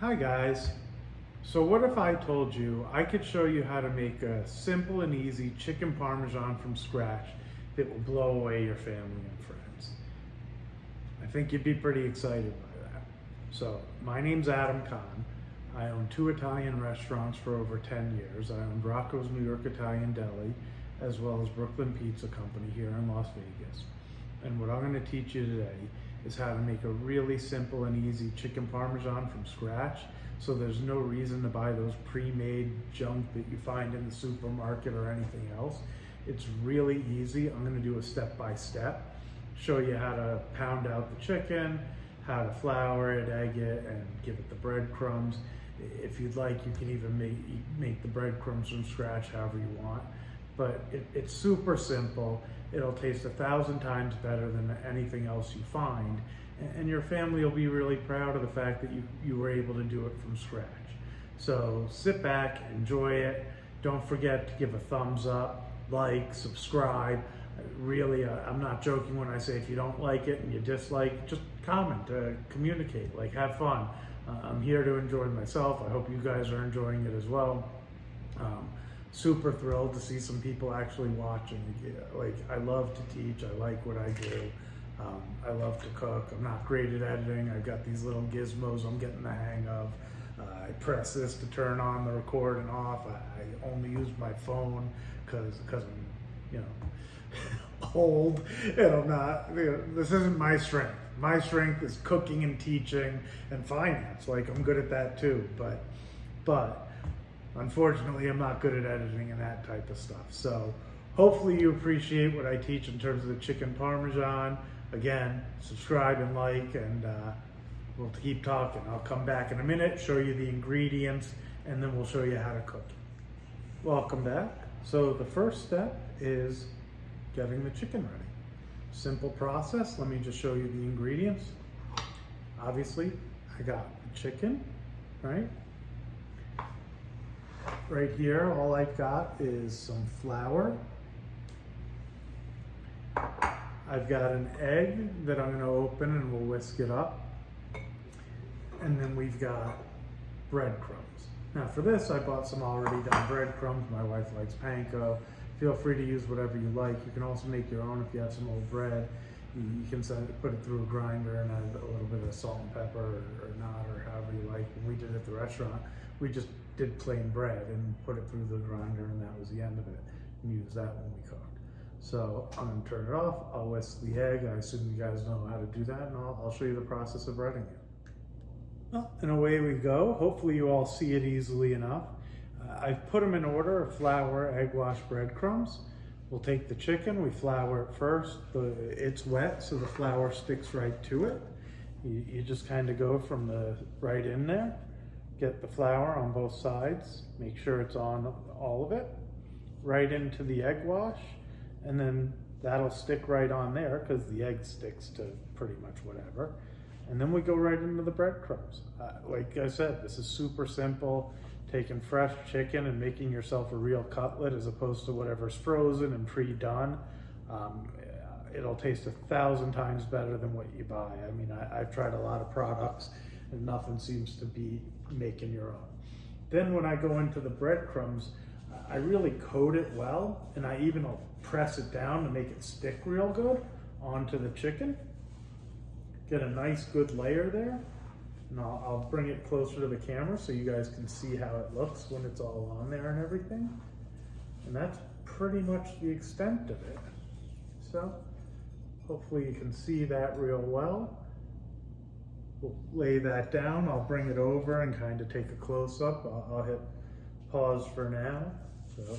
Hi guys. So what if I told you I could show you how to make a simple and easy chicken parmesan from scratch that will blow away your family and friends? I think you'd be pretty excited by that. So my name's Adam Kahn. I own two Italian restaurants for over 10 years. I own Rocco's New York Italian Deli as well as Brooklyn Pizza Company here in Las Vegas. And what I'm going to teach you today is how to make a really simple and easy chicken parmesan from scratch, so there's no reason to buy those pre-made junk that you find in the supermarket or anything else. It's really easy. I'm going to do a step-by-step, show you how to pound out the chicken, how to flour it, egg it, and give it the breadcrumbs. If you'd like, you can even make the breadcrumbs from scratch however you want. But it's super simple. It'll taste 1,000 times better than anything else you find. And your family will be really proud of the fact that you were able to do it from scratch. So sit back, enjoy it. Don't forget to give a thumbs up, like, subscribe. Really, I'm not joking when I say if you don't like it and you dislike, just comment, communicate, like have fun. I'm here to enjoy myself. I hope you guys are enjoying it as well. Super thrilled to see some people actually watching. Like, I love to teach. I like what I do. I love to cook. I'm not great at editing. I've got these little gizmos I'm getting the hang of. I press this to turn on the record and off. I only use my phone because I'm, old, and I'm not, this isn't my strength. My strength is cooking and teaching and finance. Like, I'm good at that too, but unfortunately, I'm not good at editing and that type of stuff. So hopefully you appreciate what I teach in terms of the chicken parmesan. Again, subscribe and like, and we'll keep talking. I'll come back in a minute, show you the ingredients, and then we'll show you how to cook it. Welcome back. So the first step is getting the chicken ready. Simple process. Let me just show you the ingredients. Obviously, I got the chicken, right? Right here, all I've got is some flour. I've got an egg that I'm going to open and we'll whisk it up. And then we've got breadcrumbs. Now for this, I bought some already done breadcrumbs. My wife likes panko. Feel free to use whatever you like. You can also make your own if you have some old bread. You can put it through a grinder and add a little bit of salt and pepper or not, or however you like. When we did it at the restaurant, we just did plain bread and put it through the grinder, and that was the end of it. And use that when we cooked. So I'm going to turn it off. I'll whisk the egg. I assume you guys know how to do that, and I'll show you the process of breading it. Well, and away we go. Hopefully you all see it easily enough. I've put them in order of flour, egg wash, breadcrumbs. We'll take the chicken, we flour it first. It's wet, so the flour sticks right to it. You just kind of go from the right in there. Get the flour on both sides. Make sure it's on all of it. Right into the egg wash, and then that'll stick right on there because the egg sticks to pretty much whatever. And then we go right into the breadcrumbs. Like I said, this is super simple. Taking fresh chicken and making yourself a real cutlet as opposed to whatever's frozen and pre-done. It'll taste 1,000 times better than what you buy. I mean, I've tried a lot of products and nothing seems to be making your own. Then when I go into the breadcrumbs, I really coat it well, and I even will press it down to make it stick real good onto the chicken. Get a nice good layer there. And I'll bring it closer to the camera so you guys can see how it looks when it's all on there and everything. And that's pretty much the extent of it. So hopefully you can see that real well. We'll lay that down. I'll bring it over and kind of take a close-up. I'll hit pause for now. So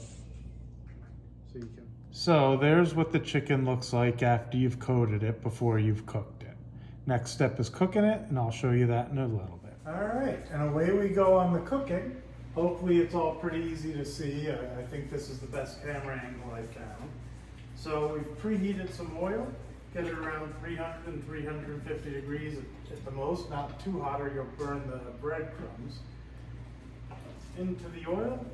you can. So there's what the chicken looks like after you've coated it before you've cooked it. Next step is cooking it, and I'll show you that in a little bit. All right, and away we go on the cooking. Hopefully it's all pretty easy to see. I think this is the best camera angle I've found. So we've preheated some oil. Get it around 300 and 350 degrees at the most, not too hot or you'll burn the breadcrumbs. Into the oil.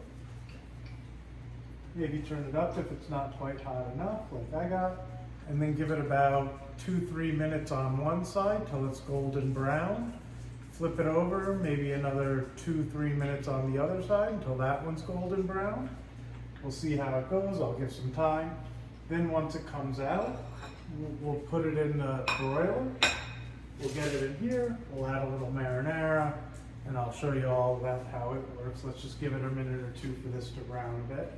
Maybe turn it up if it's not quite hot enough, like I got. And then give it about 2-3 minutes on one side till it's golden brown. Flip it over, maybe another 2-3 minutes on the other side until that one's golden brown. We'll see how it goes. I'll give some time. Then once it comes out, we'll put it in the broiler. We'll get it in here. We'll add a little marinara, and I'll show you all about how it works. Let's just give it a minute or two for this to brown a bit.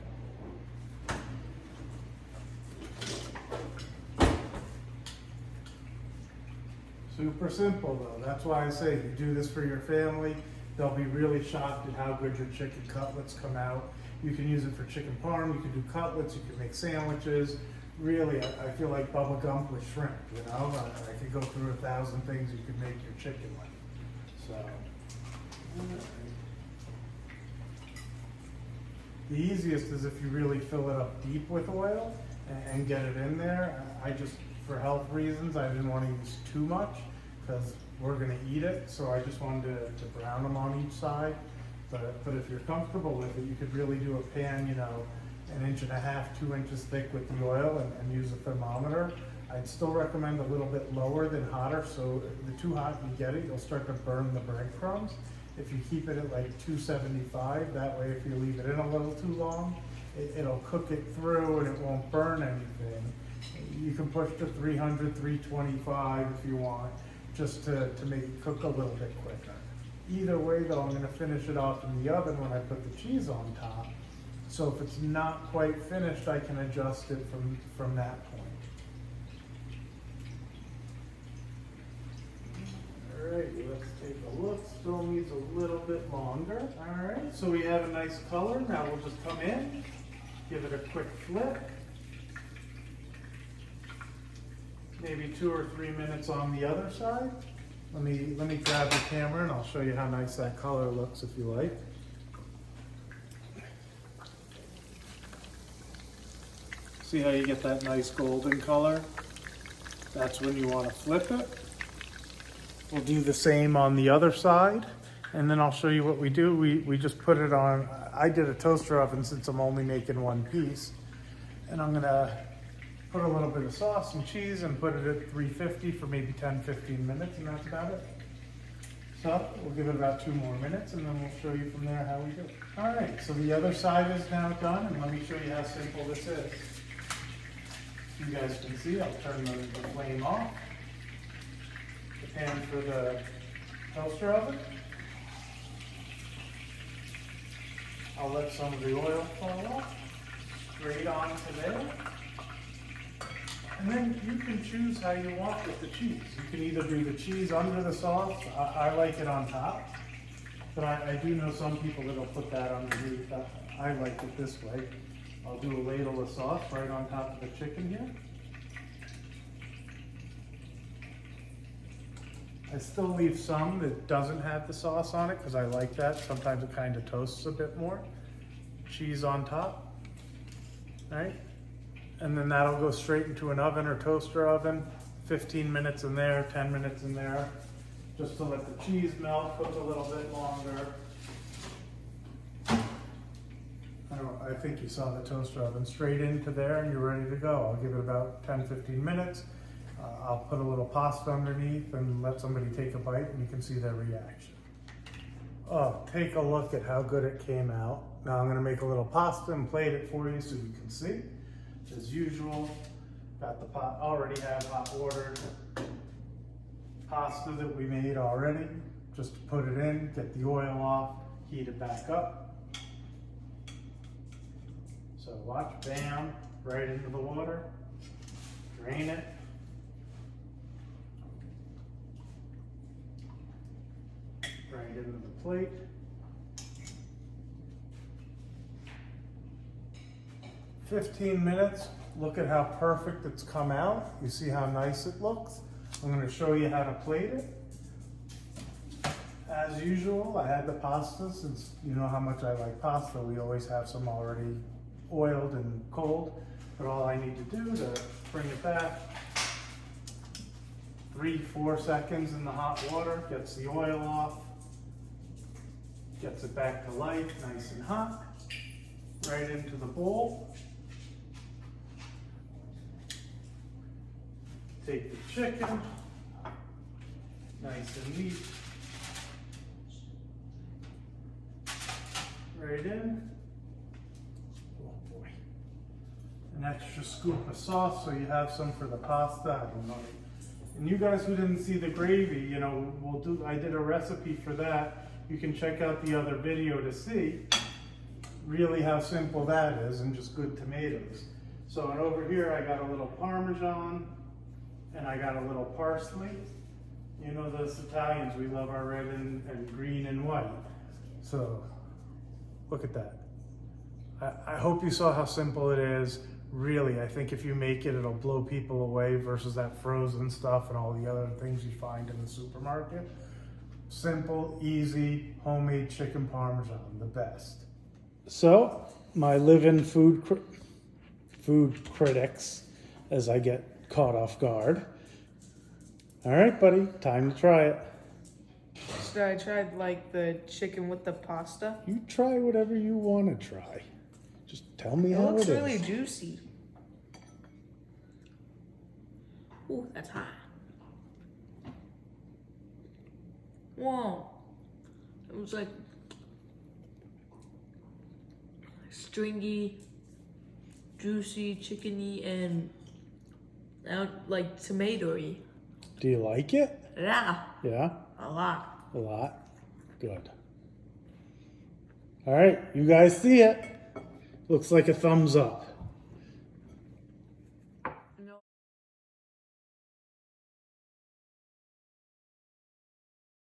Super simple though. That's why I say you do this for your family. They'll be really shocked at how good your chicken cutlets come out. You can use it for chicken parm, you can do cutlets, you can make sandwiches. Really, I feel like bubble gum with shrimp, you know? I could go through 1,000 things you could make your chicken with. So, the easiest is if you really fill it up deep with oil and get it in there. I just, for health reasons, I didn't want to use too much because we're gonna eat it. So I just wanted to brown them on each side. But if you're comfortable with it, you could really do a pan, you know, 1.5 inches, 2 inches thick with the oil and use a thermometer. I'd still recommend a little bit lower than hotter, so the too hot you get it, you'll start to burn the breadcrumbs. If you keep it at like 275, that way if you leave it in a little too long, it'll cook it through and it won't burn anything. You can push to 300, 325 if you want, just to make it cook a little bit quicker. Either way though, I'm gonna finish it off in the oven when I put the cheese on top. So if it's not quite finished, I can adjust it from that point. All right, let's take a look. Still needs a little bit longer. All right, so we have a nice color. Now we'll just come in, give it a quick flip. Maybe 2 or 3 minutes on the other side. Let me grab the camera and I'll show you how nice that color looks if you like. See how you get that nice golden color? That's when you want to flip it. We'll do the same on the other side, and then I'll show you what we do. We just put it on, I did a toaster oven since I'm only making one piece, and I'm gonna put a little bit of sauce and cheese and put it at 350 for maybe 10-15 minutes, and that's about it. So we'll give it about 2 more minutes, and then we'll show you from there how we do it. All right, so the other side is now done, and let me show you how simple this is. You guys can see, I'll turn the flame off. The pan for the toaster oven. I'll let some of the oil fall off, straight onto there. And then you can choose how you want with the cheese. You can either do the cheese under the sauce. I like it on top, but I do know some people that'll put that underneath. I like it this way. I'll do a ladle of sauce right on top of the chicken here. I still leave some that doesn't have the sauce on it because I like that. Sometimes it kind of toasts a bit more. Cheese on top, right? And then that'll go straight into an oven or toaster oven. 15 minutes in there, 10 minutes in there, just to let the cheese melt, cook a little bit longer. I think you saw the toaster oven straight into there and you're ready to go. I'll give it about 10-15 minutes. I'll put a little pasta underneath and let somebody take a bite and you can see their reaction. Oh, take a look at how good it came out. Now I'm gonna make a little pasta and plate it for you so you can see. As usual, got the pot, already have hot water pasta that we made already. Just to put it in, get the oil off, heat it back up. So watch, bam, right into the water, drain it. Right into the plate. "15 minutes, look at how perfect it's come out. You see how nice it looks? I'm gonna show you how to plate it. As usual, I had the pasta, since you know how much I like pasta. We always have some already oiled and cold, but all I need to do to bring it back, 3-4 seconds in the hot water, gets the oil off, gets it back to life, nice and hot, right into the bowl. Take the chicken, nice and neat, right in. Oh boy. An extra scoop of sauce so you have some for the pasta. I don't know. And you guys who didn't see the gravy, you know, I did a recipe for that. You can check out the other video to see really how simple that is, and just good tomatoes. So, and over here I got a little Parmesan and I got a little parsley. You know, those Italians, we love our red and green and white. So look at that. I hope you saw how simple it is. Really, I think if you make it, it'll blow people away versus that frozen stuff and all the other things you find in the supermarket. Simple, easy, homemade chicken Parmesan, the best. So, my live-in food critics, as I get caught off guard. All right, buddy, time to try it. Should I try like the chicken with the pasta? You try whatever you want to try. Just tell me how it is. It looks really juicy. Ooh, that's hot. Whoa. It was like stringy, juicy, chickeny, and like tomatoey. Do you like it? Yeah. Yeah? A lot. A lot? Good. All right, you guys see it. Looks like a thumbs up.